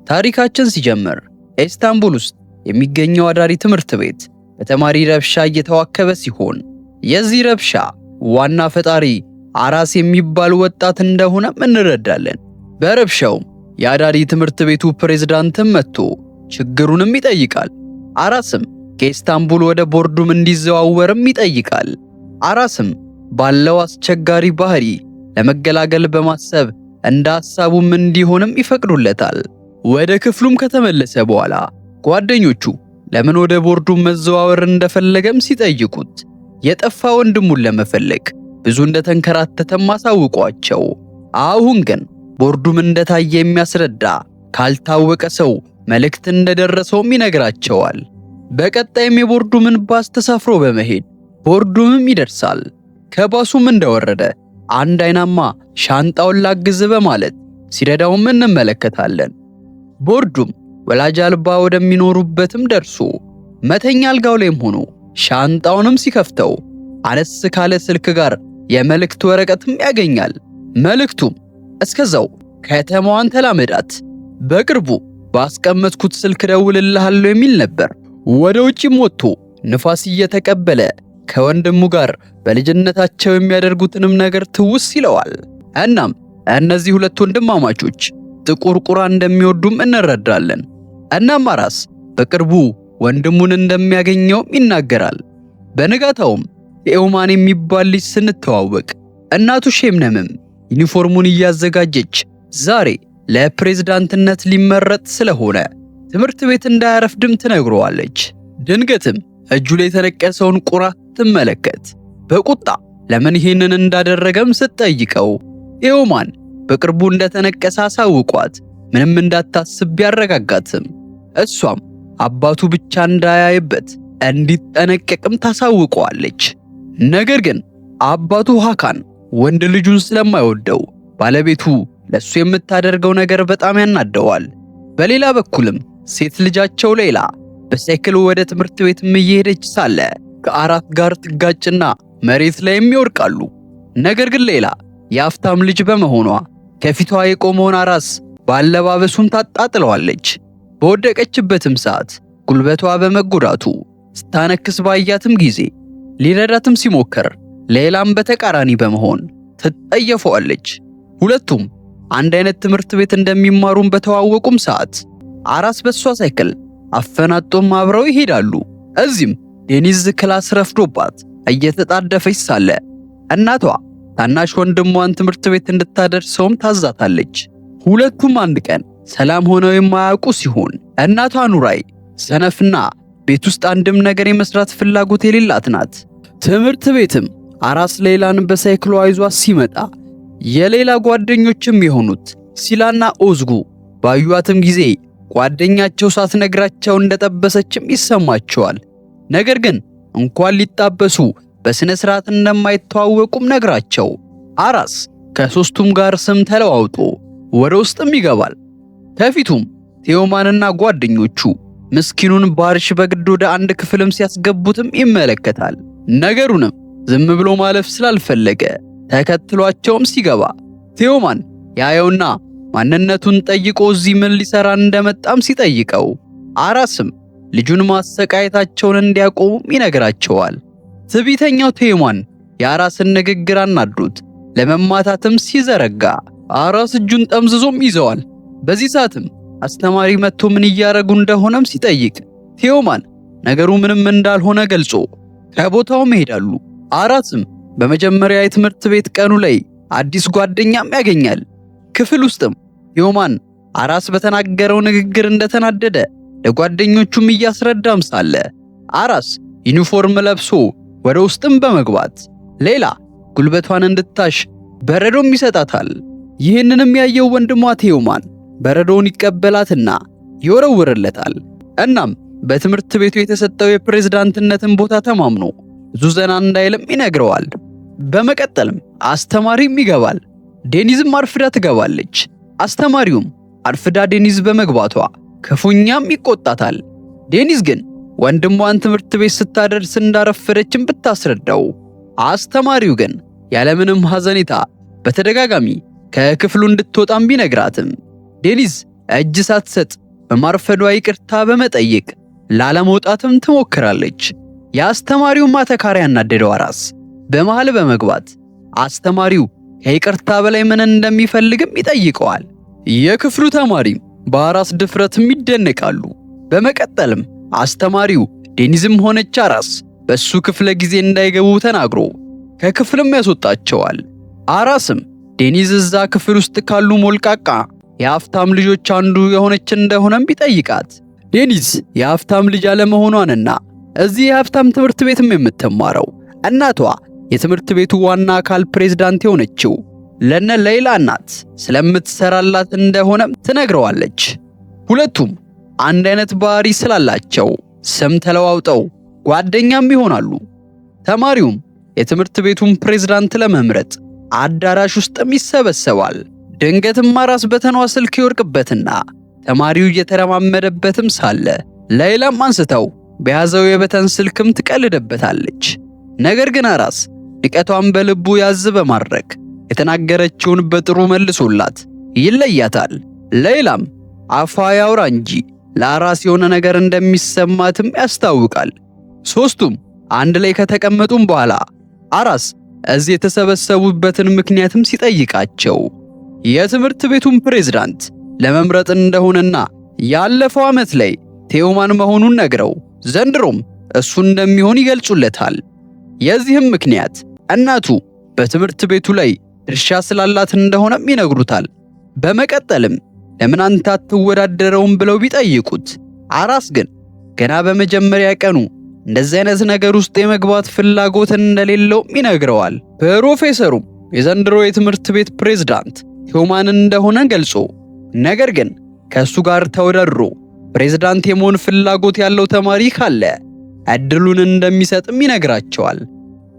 ታሪካችን ሲጀምር ኢስታንቡል ውስጥ የሚገኘው አዳሪ ትምህርት ቤት በተማሪ ረብሻ እየተዋከበ ሲሆን የዚህ ረብሻ ዋና ፈጣሪ አራስ የሚባል ወጣት እንደሆነ እንረዳለን። በረብሻው የአዳሪ ትምህርት ቤቱ ፕሬዝዳንትም መጥቶ ችግሩንም ይጠይቃል። አራስም ከኢስታንቡል ወደ ቦርዱም እንዲዘዋወርም ይጠይቃል። አራስም ባለው አስቸጋሪ ባህሪ ለመገላገል በማሰብ እንደ ሐሳቡም እንዲሆንም ይፈቅዱለታል። ወደ ክፍሉም ከተመለሰ በኋላ ጓደኞቹ ለምን ወደ ቦርዱም መዘዋወር እንደፈለገም ሲጠይቁት የጠፋ ወንድሙን ለመፈለግ ብዙ እንደተንከራተተም አሳውቋቸው፣ አሁን ግን ቦርዱም እንደታየ የሚያስረዳ ካልታወቀ ሰው መልእክት እንደደረሰውም ይነግራቸዋል። በቀጣይም የቦርዱምን ባስ ተሳፍሮ በመሄድ ቦርዱምም ይደርሳል። ከባሱም እንደወረደ አንድ አይናማ ሻንጣውን ላግዝ በማለት ሲረዳውም እንመለከታለን። ቦርዱም ወላጅ አልባ ወደሚኖሩበትም ደርሶ መተኛ አልጋው ላይም ሆኖ ሻንጣውንም ሲከፍተው አነስ ካለ ስልክ ጋር የመልእክት ወረቀትም ያገኛል። መልእክቱም እስከዛው ከተማዋን ተላመዳት፣ በቅርቡ ባስቀመጥኩት ስልክ ደውልልሃለሁ የሚል ነበር። ወደ ውጪም ወጥቶ ንፋስ እየተቀበለ ከወንድሙ ጋር በልጅነታቸው የሚያደርጉትንም ነገር ትውስ ይለዋል። እናም እነዚህ ሁለት ወንድማማቾች ጥቁር ቁራ እንደሚወዱም እንረዳለን። እናም አራስ በቅርቡ ወንድሙን እንደሚያገኘውም ይናገራል። በንጋታውም ቴዎማን የሚባል ልጅ ስንተዋወቅ እናቱ ሼምነምም ዩኒፎርሙን እያዘጋጀች ዛሬ ለፕሬዝዳንትነት ሊመረጥ ስለሆነ ትምህርት ቤት እንዳያረፍድም ትነግረዋለች። ድንገትም እጁ ላይ የተነቀሰውን ቁራ ትመለከት በቁጣ ለምን ይሄንን እንዳደረገም ስትጠይቀው ቴዎማን በቅርቡ እንደተነቀሰ አሳውቋት ምንም እንዳታስብ ቢያረጋጋትም እሷም አባቱ ብቻ እንዳያይበት እንዲጠነቀቅም ታሳውቀዋለች። ነገር ግን አባቱ ሃካን ወንድ ልጁን ስለማይወደው ባለቤቱ ለሱ የምታደርገው ነገር በጣም ያናደዋል። በሌላ በኩልም ሴት ልጃቸው ሌላ በሳይክል ወደ ትምህርት ቤት እየሄደች ሳለ ከአራት ጋር ትጋጭና መሬት ላይም ይወድቃሉ። ነገር ግን ሌላ የአፍታም ልጅ በመሆኗ ከፊቷ የቆመውን አራስ ባለባበሱም ታጣጥለዋለች። በወደቀችበትም ሰዓት ጉልበቷ በመጎዳቱ ስታነክስ ባያትም ጊዜ ሊረዳትም ሲሞክር ሌላም በተቃራኒ በመሆን ትጠየፈዋለች። ሁለቱም አንድ አይነት ትምህርት ቤት እንደሚማሩም በተዋወቁም ሰዓት አራስ በሷ ሳይክል አፈናጦም አብረው ይሄዳሉ። እዚህም ዴኒዝ ክላስ ረፍዶባት እየተጣደፈች ሳለ እናቷ ታናሽ ወንድሟን ትምህርት ቤት እንድታደርሰውም ታዛታለች። ሁለቱም አንድ ቀን ሰላም ሆነው የማያውቁ ሲሆን እናቷ ኑራይ ሰነፍና ቤት ውስጥ አንድም ነገር የመስራት ፍላጎት የሌላት ናት። ትምህርት ቤትም አራስ ሌላን በሳይክሏ ይዟት ሲመጣ የሌላ ጓደኞችም የሆኑት ሲላና ኦዝጉ ባዩአትም ጊዜ ጓደኛቸው ሳትነግራቸው እንደጠበሰችም ይሰማቸዋል። ነገር ግን እንኳን ሊጣበሱ በስነ ስርዓት እንደማይተዋወቁም ነግራቸው አራስ ከሶስቱም ጋር ስም ተለዋውጦ ወደ ውስጥም ይገባል። ከፊቱም ቴዎማንና ጓደኞቹ ምስኪኑን ባርሽ በግድ ወደ አንድ ክፍልም ሲያስገቡትም ይመለከታል። ነገሩንም ዝም ብሎ ማለፍ ስላልፈለገ ተከትሏቸውም ሲገባ ቴዎማን ያየውና ማንነቱን ጠይቆ እዚህ ምን ሊሰራ እንደመጣም ሲጠይቀው አራስም ልጁን ማሰቃየታቸውን እንዲያቆሙም ይነግራቸዋል። ትዕቢተኛው ቴዎማን የአራስን ንግግር አናዶት ለመማታትም ሲዘረጋ አራስ እጁን ጠምዝዞም ይዘዋል። በዚህ ሰዓትም አስተማሪ መጥቶ ምን እያረጉ እንደሆነም ሲጠይቅ ቴዎማን ነገሩ ምንም እንዳልሆነ ገልጾ ከቦታው ይሄዳሉ። አራስም በመጀመሪያ የትምህርት ቤት ቀኑ ላይ አዲስ ጓደኛም ያገኛል። ክፍል ውስጥም ቴዎማን አራስ በተናገረው ንግግር እንደተናደደ ለጓደኞቹም እያስረዳም ሳለ አራስ ዩኒፎርም ለብሶ ወደ ውስጥም በመግባት ሌላ ጉልበቷን እንድታሽ በረዶም ይሰጣታል። ይህንንም ያየው ወንድሟ ቴዎማን በረዶውን ይቀበላትና ይወረውርለታል። እናም በትምህርት ቤቱ የተሰጠው የፕሬዝዳንትነትን ቦታ ተማምኖ ብዙ ዘና እንዳይልም ይነግረዋል። በመቀጠልም አስተማሪም ይገባል። ዴኒዝም አርፍዳ ትገባለች። አስተማሪውም አርፍዳ ዴኒዝ በመግባቷ ክፉኛም ይቆጣታል። ዴኒዝ ግን ወንድሟን ትምህርት ቤት ስታደርስ እንዳረፈደችም ብታስረዳው አስተማሪው ግን ያለምንም ሐዘኔታ በተደጋጋሚ ከክፍሉ እንድትወጣም ቢነግራትም ዴኒዝ እጅ ሳትሰጥ በማርፈዷ ይቅርታ በመጠየቅ ላለመውጣትም ትሞክራለች። የአስተማሪው ማተካሪያ ያናደደው አራስ በመሃል በመግባት አስተማሪው ከይቅርታ በላይ ምን እንደሚፈልግም ይጠይቀዋል። የክፍሉ ተማሪም በአራስ ድፍረትም ይደነቃሉ። በመቀጠልም አስተማሪው ዴኒዝም ሆነች አራስ በሱ ክፍለ ጊዜ እንዳይገቡ ተናግሮ ከክፍልም ያስወጣቸዋል። አራስም ዴኒዝ እዛ ክፍል ውስጥ ካሉ ሞልቃቃ የሀብታም ልጆች አንዱ የሆነች እንደሆነም ቢጠይቃት ዴኒዝ የሀብታም ልጅ አለመሆኗንና እዚህ የሀብታም ትምህርት ቤትም የምትማረው እናቷ የትምህርት ቤቱ ዋና አካል ፕሬዝዳንት የሆነችው ለነ ሌይላ እናት ስለምትሰራላት እንደሆነም ትነግረዋለች። ሁለቱም አንድ አይነት ባህሪ ስላላቸው ስም ተለዋውጠው ጓደኛም ይሆናሉ። ተማሪውም የትምህርት ቤቱን ፕሬዝዳንት ለመምረጥ አዳራሽ ውስጥም ይሰበሰባል። ድንገትም አራስ በተኗ ስልክ ይወርቅበትና ተማሪው እየተረማመደበትም ሳለ ሌይላም አንስተው በያዘው የበተን ስልክም ትቀልደበታለች። ነገር ግን አራስ ንቀቷን በልቡ ያዝ በማድረግ የተናገረችውን በጥሩ መልሶላት ይለያታል። ሌይላም አፏ ያውራ እንጂ ለአራስ የሆነ ነገር እንደሚሰማትም ያስታውቃል። ሶስቱም አንድ ላይ ከተቀመጡም በኋላ አራስ እዚህ የተሰበሰቡበትን ምክንያትም ሲጠይቃቸው የትምህርት ቤቱን ፕሬዝዳንት ለመምረጥ እንደሆነና ያለፈው ዓመት ላይ ቴዎማን መሆኑን ነግረው ዘንድሮም እሱ እንደሚሆን ይገልጹለታል። የዚህም ምክንያት እናቱ በትምህርት ቤቱ ላይ ድርሻ ስላላት እንደሆነም ይነግሩታል። በመቀጠልም ለምን አንተ አትወዳደረውም ብለው ቢጠይቁት አራስ ግን ገና በመጀመሪያ ቀኑ እንደዚህ አይነት ነገር ውስጥ የመግባት ፍላጎት እንደሌለውም ይነግረዋል። ፕሮፌሰሩም የዘንድሮ የትምህርት ቤት ፕሬዝዳንት ቴዎማን እንደሆነ ገልጾ ነገር ግን ከሱ ጋር ተወዳድሮ ፕሬዝዳንት የመሆን ፍላጎት ያለው ተማሪ ካለ እድሉን እንደሚሰጥም ይነግራቸዋል።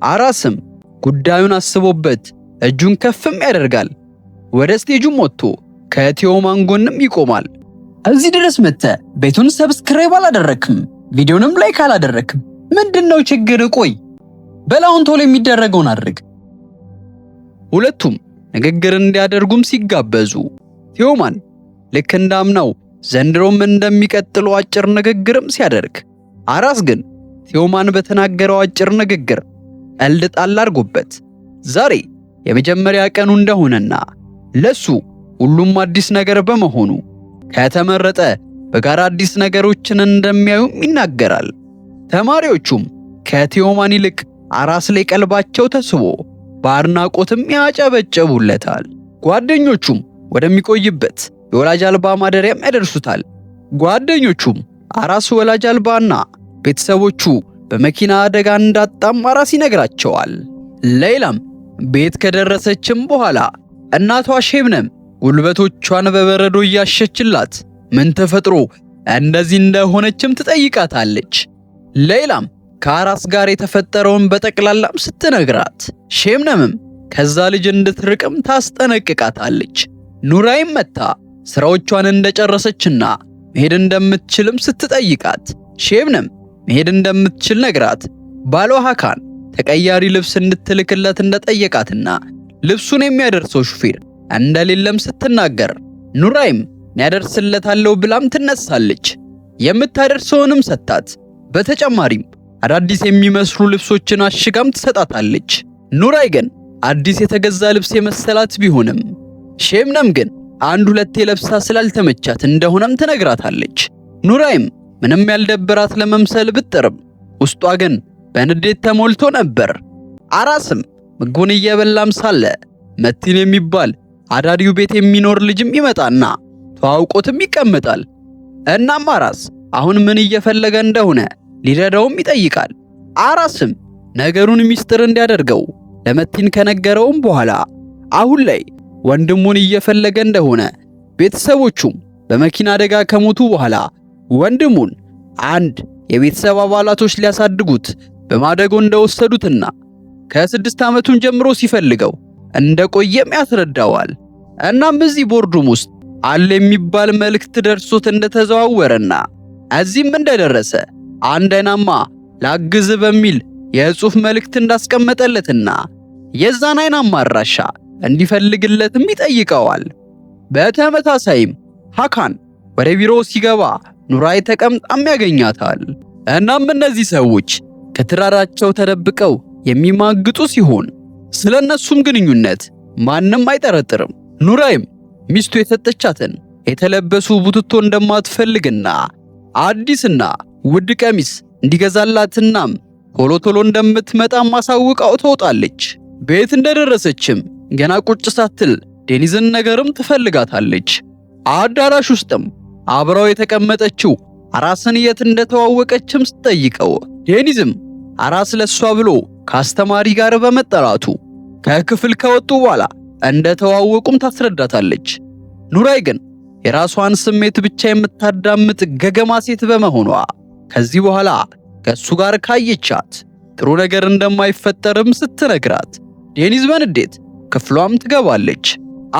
አራስም ጉዳዩን አስቦበት እጁን ከፍም ያደርጋል። ወደ ስቴጁም ወጥቶ ከቴዎማን ጎንም ይቆማል። እዚህ ድረስ መጥተህ ቤቱን ሰብስክራይብ አላደረክም፣ ቪዲዮንም ላይክ አላደረክም፣ ምንድነው ችግር? ቆይ በላውን ቶሎ የሚደረገውን አድርግ። ሁለቱም ንግግር እንዲያደርጉም ሲጋበዙ ቴዎማን ልክ እንዳምናው ዘንድሮም እንደሚቀጥለው አጭር ንግግርም ሲያደርግ አራስ ግን ቴዎማን በተናገረው አጭር ንግግር ቀልድ ጣል አድርጎበት ዛሬ የመጀመሪያ ቀኑ እንደሆነና ለሱ ሁሉም አዲስ ነገር በመሆኑ ከተመረጠ በጋራ አዲስ ነገሮችን እንደሚያዩም ይናገራል። ተማሪዎቹም ከቴዎማን ይልቅ አራስ ላይ ቀልባቸው ተስቦ በአድናቆትም ያጨበጨቡለታል። ጓደኞቹም ወደሚቆይበት የወላጅ አልባ ማደሪያም ያደርሱታል። ጓደኞቹም አራስ ወላጅ አልባና ቤተሰቦቹ በመኪና አደጋ እንዳጣም አራስ ይነግራቸዋል። ሌይላም ቤት ከደረሰችም በኋላ እናቷ ሼብነም ጉልበቶቿን በበረዶ እያሸችላት ምን ተፈጥሮ እንደዚህ እንደሆነችም ትጠይቃታለች። ሌይላም ከአራስ ጋር የተፈጠረውን በጠቅላላም ስትነግራት ሼብነምም ከዛ ልጅ እንድትርቅም ታስጠነቅቃታለች። ኑራይም መታ ስራዎቿን እንደጨረሰችና መሄድ እንደምትችልም ስትጠይቃት ሼብነም መሄድ እንደምትችል ነግራት ባሏ ሃካን ተቀያሪ ልብስ እንድትልክለት እንደጠየቃትና ልብሱን የሚያደርሰው ሹፌር እንደሌለም ስትናገር ኑራይም ያደርስለታለሁ ብላም ትነሳለች። የምታደርሰውንም ሰጣት። በተጨማሪም አዳዲስ የሚመስሉ ልብሶችን አሽጋም ትሰጣታለች። ኑራይ ግን አዲስ የተገዛ ልብስ የመሰላት ቢሆንም ሼብነም ግን አንድ ሁለቴ ለብሳ ስላልተመቻት እንደሆነም ትነግራታለች። ኑራይም ምንም ያልደበራት ለመምሰል ብጥርም ውስጧ ግን በንዴት ተሞልቶ ነበር። አራስም ምግቡን እየበላም ሳለ መቲን የሚባል አዳሪው ቤት የሚኖር ልጅም ይመጣና ተዋውቆትም ይቀመጣል። እናም አራስ አሁን ምን እየፈለገ እንደሆነ ሊረዳውም ይጠይቃል። አራስም ነገሩን ሚስጥር እንዲያደርገው ለመቲን ከነገረውም በኋላ አሁን ላይ ወንድሙን እየፈለገ እንደሆነ ቤተሰቦቹም በመኪና አደጋ ከሞቱ በኋላ ወንድሙን አንድ የቤተሰብ አባላቶች ሊያሳድጉት በማደጎ እንደወሰዱትና ከ6 ዓመቱን ጀምሮ ሲፈልገው እንደቆየም ያስረዳዋል። እናም በዚህ ቦርዱም ውስጥ አለ የሚባል መልእክት ደርሶት እንደተዘዋወረና እዚህም እንደደረሰ አንድ አይናማ ላግዝ በሚል የጽሑፍ መልእክት እንዳስቀመጠለትና የዛን አይናማ አድራሻ እንዲፈልግለትም ይጠይቀዋል። በተመሳሳይም ሃካን ወደ ቢሮ ሲገባ ኑራይ ተቀምጣም ያገኛታል። እናም እነዚህ ሰዎች ከትዳራቸው ተደብቀው የሚማግጡ ሲሆን ስለነሱም ግንኙነት ማንም አይጠረጥርም። ኑራይም ሚስቱ የሰጠቻትን የተለበሱ ቡትቶ እንደማትፈልግና አዲስና ውድ ቀሚስ እንዲገዛላትናም ቶሎ ቶሎ እንደምትመጣም ማሳውቃው ትወጣለች። ቤት እንደደረሰችም ገና ቁጭ ሳትል ዴኒዝን ነገርም ትፈልጋታለች። አዳራሽ ውስጥም አብራው የተቀመጠችው አራስን የት እንደተዋወቀችም ስትጠይቀው ዴኒዝም አራስ ለሷ ብሎ ከአስተማሪ ጋር በመጠራቱ ከክፍል ከወጡ በኋላ እንደተዋወቁም ታስረዳታለች። ኑራይ ግን የራሷን ስሜት ብቻ የምታዳምጥ ገገማ ሴት በመሆኗ ከዚህ በኋላ ከሱ ጋር ካየቻት ጥሩ ነገር እንደማይፈጠርም ስትነግራት ዴኒዝ በንዴት ክፍሏም ትገባለች።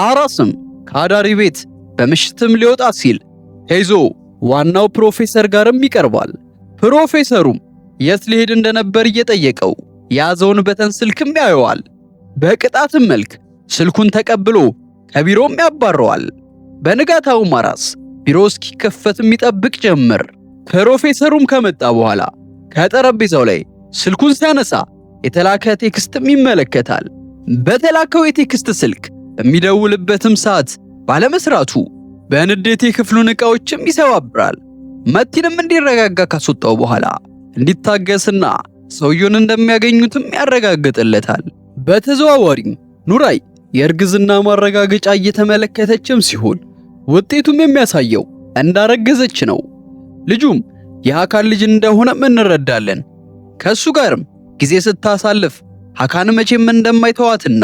አራስም ከአዳሪ ቤት በምሽትም ሊወጣ ሲል ሄዞ ዋናው ፕሮፌሰር ጋርም ይቀርባል። ፕሮፌሰሩም የት ሊሄድ እንደነበር እየጠየቀው ያዘውን በተን ስልክም ያየዋል። በቅጣትም መልክ ስልኩን ተቀብሎ ከቢሮም ያባረዋል። በንጋታውም አራስ ቢሮ እስኪከፈትም ይጠብቅ ጀመር። ፕሮፌሰሩም ከመጣ በኋላ ከጠረጴዛው ላይ ስልኩን ሲያነሳ የተላከ ቴክስትም ይመለከታል። በተላከው የቴክስት ስልክ በሚደውልበትም ሰዓት ባለመስራቱ በንዴት የክፍሉን ዕቃዎችም ይሰባብራል። መቲንም እንዲረጋጋ ካስወጣው በኋላ እንዲታገስና ሰውየውን እንደሚያገኙትም ያረጋግጥለታል። በተዘዋዋሪም ኑራይ የእርግዝና ማረጋገጫ እየተመለከተችም ሲሆን ውጤቱም የሚያሳየው እንዳረገዘች ነው። ልጁም የሃካን ልጅ እንደሆነም እንረዳለን። ከሱ ጋርም ጊዜ ስታሳልፍ ሃካን መቼም እንደማይተዋትና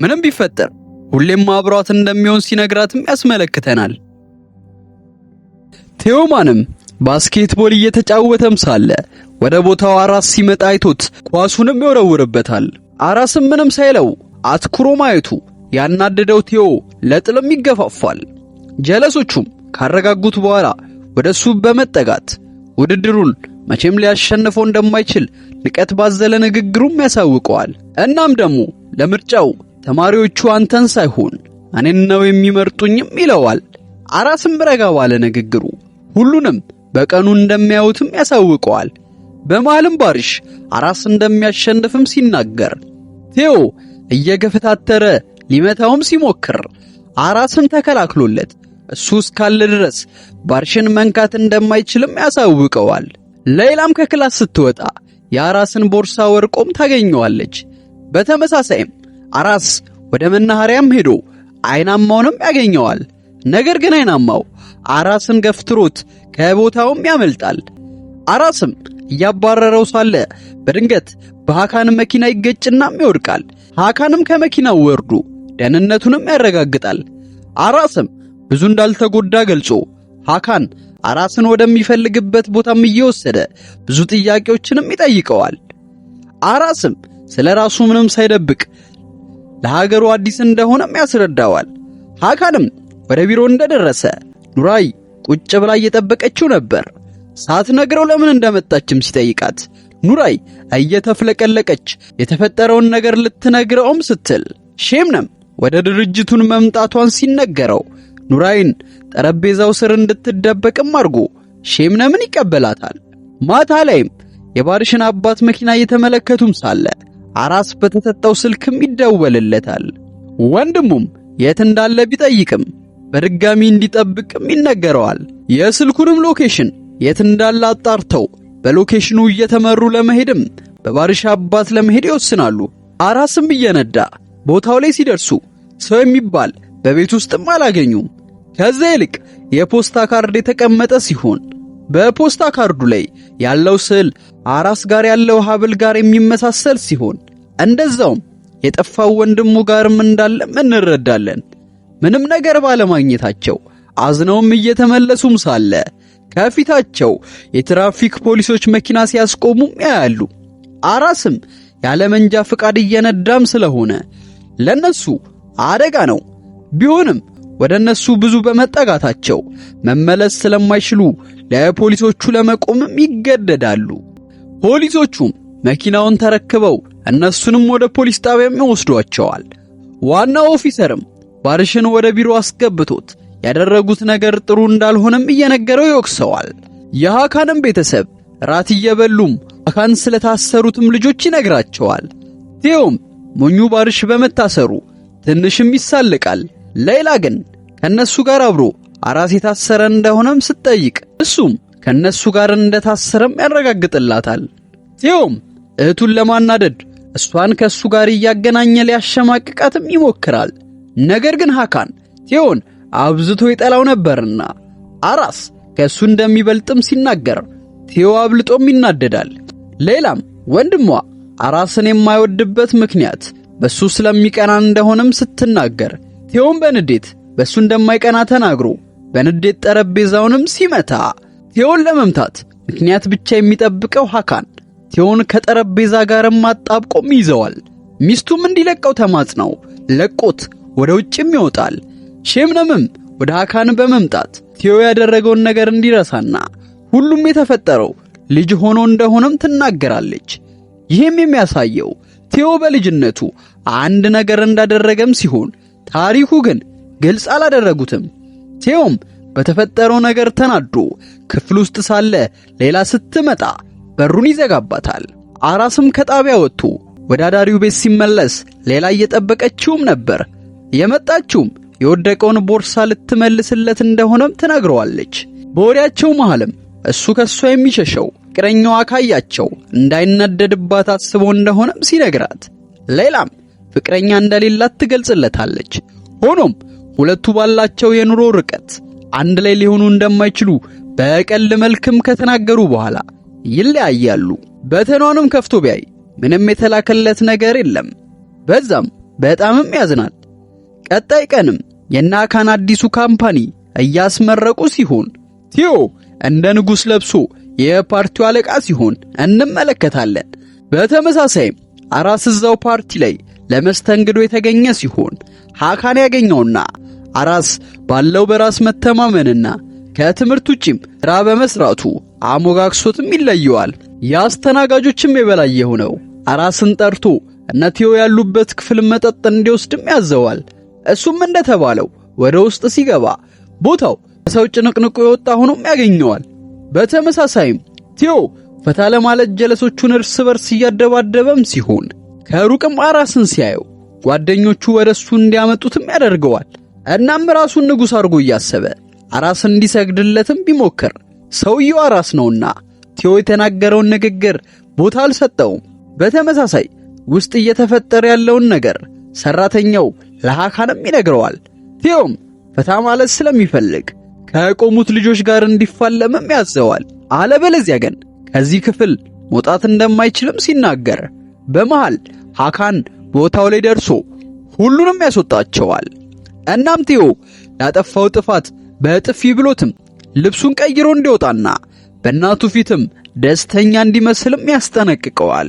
ምንም ቢፈጠር ሁሌም አብሯት እንደሚሆን ሲነግራትም ያስመለክተናል። ቴዎማንም ባስኬትቦል እየተጫወተም ሳለ ወደ ቦታው አራስ ሲመጣ አይቶት ኳሱንም ይወረውርበታል። አራስም ምንም ሳይለው አትኩሮ ማየቱ ያናደደው ቴዎ ለጥልም ይገፋፋል። ጀለሶቹም ካረጋጉት በኋላ ወደሱ በመጠጋት ውድድሩን መቼም ሊያሸንፈው እንደማይችል ንቀት ባዘለ ንግግሩም ያሳውቀዋል። እናም ደግሞ ለምርጫው ተማሪዎቹ አንተን ሳይሆን እኔን ነው የሚመርጡኝም ይለዋል። አራስም ረጋ ባለ ንግግሩ ሁሉንም በቀኑ እንደሚያዩትም ያሳውቀዋል። በመሃልም ባርሽ አራስ እንደሚያሸንፍም ሲናገር ቴዎ እየገፈታተረ ሊመታውም ሲሞክር አራስን ተከላክሎለት እሱ እስካለ ድረስ ባርሽን መንካት እንደማይችልም ያሳውቀዋል። ሌላም ከክላስ ስትወጣ የአራስን ቦርሳ ወርቆም ታገኘዋለች። በተመሳሳይም አራስ ወደ መናኸሪያም ሄዶ አይናማውንም ያገኘዋል። ነገር ግን አይናማው አራስን ገፍትሮት ከቦታውም ያመልጣል። አራስም እያባረረው ሳለ በድንገት በሃካን መኪና ይገጭናም ይወድቃል። ሃካንም ከመኪናው ወርዶ ደህንነቱንም ያረጋግጣል። አራስም ብዙ እንዳልተጎዳ ገልጾ ሃካን አራስን ወደሚፈልግበት ቦታም እየወሰደ ብዙ ጥያቄዎችንም ይጠይቀዋል። አራስም ስለ ራሱ ምንም ሳይደብቅ ለሀገሩ አዲስ እንደሆነም ያስረዳዋል። ሃካንም ወደ ቢሮ እንደደረሰ ኑራይ ቁጭ ብላ እየጠበቀችው ነበር። ሳትነግረው ለምን እንደመጣችም ሲጠይቃት ኑራይ እየተፍለቀለቀች የተፈጠረውን ነገር ልትነግረውም ስትል ሼምነም ወደ ድርጅቱን መምጣቷን ሲነገረው ኑራይን ጠረጴዛው ስር እንድትደበቅም አድርጎ ሼምነምን ይቀበላታል። ማታ ላይም የባርሽን አባት መኪና እየተመለከቱም ሳለ አራስ በተሰጠው ስልክም ይደወልለታል። ወንድሙም የት እንዳለ ቢጠይቅም በድጋሚ እንዲጠብቅም ይነገረዋል። የስልኩንም ሎኬሽን የት እንዳለ አጣርተው በሎኬሽኑ እየተመሩ ለመሄድም በባርሽ አባት ለመሄድ ይወስናሉ። አራስም እየነዳ ቦታው ላይ ሲደርሱ ሰው የሚባል በቤት ውስጥም አላገኙም። ከዛ ይልቅ የፖስታ ካርድ የተቀመጠ ሲሆን በፖስታ ካርዱ ላይ ያለው ስዕል አራስ ጋር ያለው ሐብል ጋር የሚመሳሰል ሲሆን እንደዛውም የጠፋው ወንድሙ ጋርም እንዳለም እንረዳለን። ምንም ነገር ባለማግኘታቸው አዝነውም እየተመለሱም ሳለ ከፊታቸው የትራፊክ ፖሊሶች መኪና ሲያስቆሙም ያያሉ። አራስም ያለ መንጃ ፍቃድ እየነዳም ስለሆነ ለነሱ አደጋ ነው። ቢሆንም ወደ እነሱ ብዙ በመጠጋታቸው መመለስ ስለማይችሉ ለፖሊሶቹ ለመቆምም ይገደዳሉ። ፖሊሶቹም መኪናውን ተረክበው እነሱንም ወደ ፖሊስ ጣቢያም ይወስዷቸዋል። ዋናው ኦፊሰርም ባርሽን ወደ ቢሮ አስገብቶት ያደረጉት ነገር ጥሩ እንዳልሆነም እየነገረው ይወቅሰዋል። የሃካንም ቤተሰብ ራት እየበሉም ሃካን ስለታሰሩትም ልጆች ይነግራቸዋል። ቴዮም ሞኙ ባርሽ በመታሰሩ ትንሽም ይሳልቃል። ሌላ ግን ከነሱ ጋር አብሮ አራስ የታሰረ እንደሆነም ስትጠይቅ እሱም ከነሱ ጋር እንደታሰረም ያረጋግጥላታል። ቴዮም እህቱን ለማናደድ እሷን ከሱ ጋር እያገናኘ ሊያሸማቅቃትም ይሞክራል። ነገር ግን ሃካን ቴዮን አብዝቶ ይጠላው ነበርና አራስ ከሱ እንደሚበልጥም ሲናገር ቴዮ አብልጦም ይናደዳል። ሌላም ወንድሟ አራስን የማይወድበት ምክንያት በሱ ስለሚቀና እንደሆነም ስትናገር ቴዮም በንዴት በሱ እንደማይቀና ተናግሮ በንዴት ጠረጴዛውንም ሲመታ ቴዮን ለመምታት ምክንያት ብቻ የሚጠብቀው ሃካን ቴዮን ከጠረጴዛ ጋርም አጣብቆም ይዘዋል። ሚስቱም እንዲለቀው ተማጽነው ለቆት ወደ ውጭም ይወጣል። ሼምነምም ወደ ሃካን በመምጣት ቴዮ ያደረገውን ነገር እንዲረሳና ሁሉም የተፈጠረው ልጅ ሆኖ እንደሆነም ትናገራለች። ይህም የሚያሳየው ቴዮ በልጅነቱ አንድ ነገር እንዳደረገም ሲሆን ታሪኩ ግን ግልጽ አላደረጉትም። ቴዮም በተፈጠረው ነገር ተናዶ ክፍል ውስጥ ሳለ ሌላ ስትመጣ በሩን ይዘጋባታል። አራስም ከጣቢያ ወጥቶ ወደ አዳሪው ቤት ሲመለስ ሌላ እየጠበቀችውም ነበር። የመጣችውም የወደቀውን ቦርሳ ልትመልስለት እንደሆነም ትነግረዋለች። በወሬያቸው መሃልም እሱ ከሷ የሚሸሸው ፍቅረኛዋ ካያቸው እንዳይናደድባት አስቦ እንደሆነም ሲነግራት ሌላም ፍቅረኛ እንደሌላት ትገልጽለታለች። ሆኖም ሁለቱ ባላቸው የኑሮ ርቀት አንድ ላይ ሊሆኑ እንደማይችሉ በቀልድ መልክም ከተናገሩ በኋላ ይለያያሉ። በተኗንም ከፍቶ ቢያይ ምንም የተላከለት ነገር የለም። በዛም በጣምም ያዝናል። ቀጣይ ቀንም የሃካን አዲሱ ካምፓኒ እያስመረቁ ሲሆን ቴዮ እንደ ንጉሥ ለብሶ የፓርቲው አለቃ ሲሆን እንመለከታለን። በተመሳሳይም አራስ እዛው ፓርቲ ላይ ለመስተንግዶ የተገኘ ሲሆን ሃካን ያገኘውና አራስ ባለው በራስ መተማመንና ከትምህርት ውጪም ሥራ በመስራቱ አሞጋግሶትም ይለየዋል። የአስተናጋጆችም የበላይ የሆነው አራስን ጠርቶ እነ ቴዮ ያሉበት ክፍል መጠጥ እንዲወስድም ያዘዋል። እሱም እንደተባለው ወደ ውስጥ ሲገባ ቦታው ከሰው ጭንቅንቁ የወጣ ሆኖም ያገኘዋል። በተመሳሳይም ቴዮ ፈታ ለማለት ጀለሶቹን እርስ በርስ እያደባደበም ሲሆን ከሩቅም አራስን ሲያየው ጓደኞቹ ወደሱ እንዲያመጡትም ያደርገዋል። እናም ራሱን ንጉሥ አድርጎ እያሰበ አራስ እንዲሰግድለትም ቢሞክር ሰውየው አራስ ነውና ቴዮ የተናገረውን ንግግር ቦታ አልሰጠውም። በተመሳሳይ ውስጥ እየተፈጠረ ያለውን ነገር ሰራተኛው ለሃካንም ይነግረዋል። ቴዮም ፈታ ማለት ስለሚፈልግ ከቆሙት ልጆች ጋር እንዲፋለምም ያዘዋል። አለበለዚያ ግን ከዚህ ክፍል መውጣት እንደማይችልም ሲናገር በመሃል ሃካን ቦታው ላይ ደርሶ ሁሉንም ያስወጣቸዋል። እናም ቴዮ ያጠፋው ጥፋት በጥፊ ብሎትም ልብሱን ቀይሮ እንዲወጣና በእናቱ ፊትም ደስተኛ እንዲመስልም ያስጠነቅቀዋል።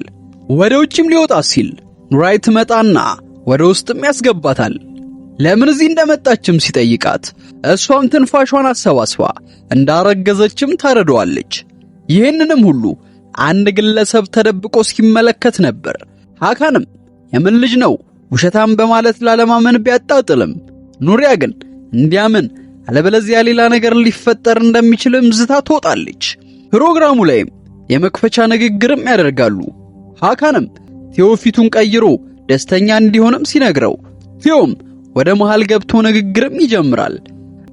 ወደ ውጭም ሊወጣ ሲል ኑራይ ትመጣና ወደ ውስጥም ያስገባታል። ለምን እዚህ እንደመጣችም ሲጠይቃት እሷም ትንፋሿን አሰባስባ እንዳረገዘችም ታረደዋለች። ይህንንም ሁሉ አንድ ግለሰብ ተደብቆ ሲመለከት ነበር። ሃካንም የምን ልጅ ነው ውሸታም በማለት ላለማመን ቢያጣጥልም ኑሪያ ግን እንዲያምን አለበለዚያ ሌላ ነገር ሊፈጠር እንደሚችልም ዝታ ትወጣለች። ፕሮግራሙ ላይም የመክፈቻ ንግግርም ያደርጋሉ። ሃካንም ቴዮ ፊቱን ቀይሮ ደስተኛ እንዲሆንም ሲነግረው ቴዮም ወደ መሃል ገብቶ ንግግርም ይጀምራል።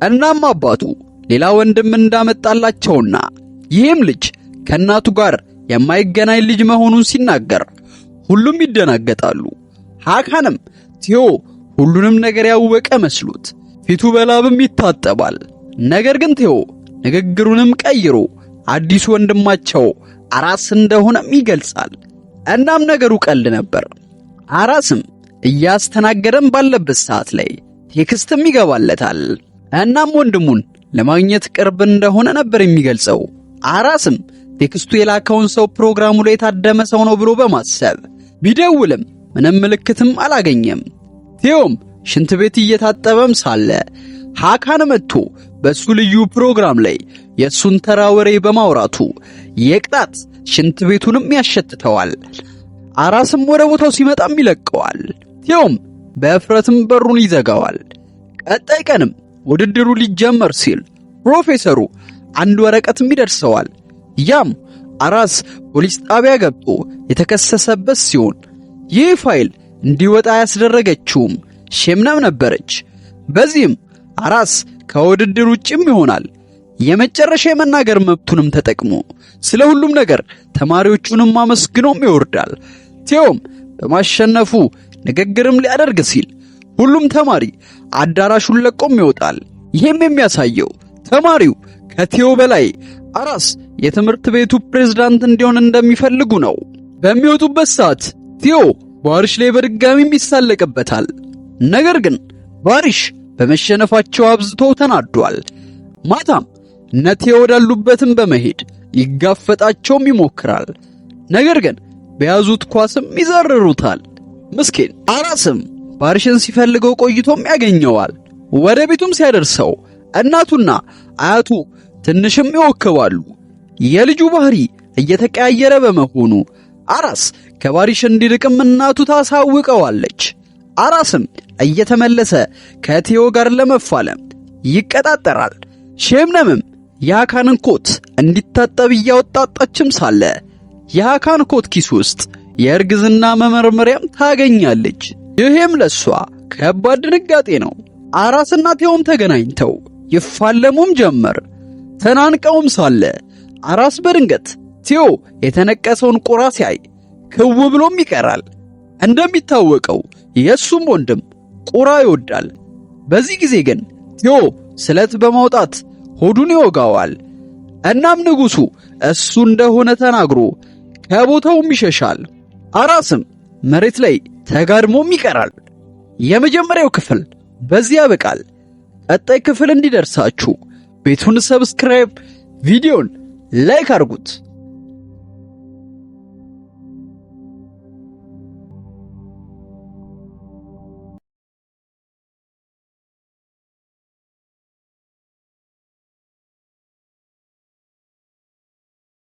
እናም አባቱ ሌላ ወንድም እንዳመጣላቸውና ይህም ልጅ ከእናቱ ጋር የማይገናኝ ልጅ መሆኑን ሲናገር ሁሉም ይደናገጣሉ። ሃካንም ቴዮ ሁሉንም ነገር ያወቀ መስሎት ፊቱ በላብም ይታጠባል። ነገር ግን ቴዮ ንግግሩንም ቀይሮ አዲሱ ወንድማቸው አራስ እንደሆነም ይገልጻል። እናም ነገሩ ቀልድ ነበር። አራስም እያስተናገደም ባለበት ሰዓት ላይ ቴክስትም ይገባለታል። እናም ወንድሙን ለማግኘት ቅርብ እንደሆነ ነበር የሚገልጸው። አራስም ቴክስቱ የላከውን ሰው ፕሮግራሙ ላይ የታደመ ሰው ነው ብሎ በማሰብ ቢደውልም ምንም ምልክትም አላገኘም። ቴዮም ሽንት ቤት እየታጠበም ሳለ ሃካን መጥቶ በሱ ልዩ ፕሮግራም ላይ የሱን ተራ ወሬ በማውራቱ የቅጣት ሽንት ቤቱንም ያሸትተዋል። አራስም ወደ ቦታው ሲመጣም ይለቀዋል። ቴዮም በእፍረትም በሩን ይዘጋዋል። ቀጣይ ቀንም ውድድሩ ሊጀመር ሲል ፕሮፌሰሩ አንድ ወረቀትም ይደርሰዋል። ያም አራስ ፖሊስ ጣቢያ ገብቶ የተከሰሰበት ሲሆን ይህ ፋይል እንዲወጣ ያስደረገችውም ሼምነም ነበረች። በዚህም አራስ ከውድድር ውጭም ይሆናል። የመጨረሻ የመናገር መብቱንም ተጠቅሞ ስለ ሁሉም ነገር ተማሪዎቹንም አመስግኖም ይወርዳል። ቴዎም በማሸነፉ ንግግርም ሊያደርግ ሲል ሁሉም ተማሪ አዳራሹን ለቆም ይወጣል። ይህም የሚያሳየው ተማሪው ከቴዎ በላይ አራስ የትምህርት ቤቱ ፕሬዝዳንት እንዲሆን እንደሚፈልጉ ነው። በሚወጡበት ሰዓት ቴዎ ባሪሽ ላይ በድጋሚም ይሳለቅበታል። ነገር ግን ባሪሽ በመሸነፋቸው አብዝቶ ተናዷል። ማታም እነ ቴዎ ወዳሉበትም በመሄድ ሊጋፈጣቸውም ይሞክራል። ነገር ግን በያዙት ኳስም ይዘርሩታል። ምስኪን አራስም ባሪሽን ሲፈልገው ቆይቶም ያገኘዋል። ወደ ቤቱም ሲያደርሰው እናቱና አያቱ ትንሽም ይወክባሉ። የልጁ ባህሪ እየተቀያየረ በመሆኑ አራስ ከባሪሽ እንዲርቅም እናቱ ታሳውቀዋለች። አራስም እየተመለሰ ከቴዎ ጋር ለመፋለም ይቀጣጠራል። ሼምነምም የሃካንን ኮት እንዲታጠብ እያወጣጣችም ሳለ የሃካን ኮት ኪስ ውስጥ የእርግዝና መመርመሪያም ታገኛለች። ይህም ለሷ ከባድ ድንጋጤ ነው። አራስና ቴዎም ተገናኝተው ይፋለሙም ጀመር። ተናንቀውም ሳለ አራስ በድንገት ቴዎ የተነቀሰውን ቁራ ሲያይ ክው ብሎም ይቀራል። እንደሚታወቀው የሱም ወንድም ቁራ ይወዳል። በዚህ ጊዜ ግን ቴዎ ስለት በማውጣት ሆዱን ይወጋዋል። እናም ንጉሱ እሱ እንደሆነ ተናግሮ ከቦታውም ይሸሻል። አራስም መሬት ላይ ተጋድሞም ይቀራል። የመጀመሪያው ክፍል በዚህ ያበቃል። ቀጣይ ክፍል እንዲደርሳችሁ ቤቱን ሰብስክራይብ፣ ቪዲዮን ላይክ አድርጉት።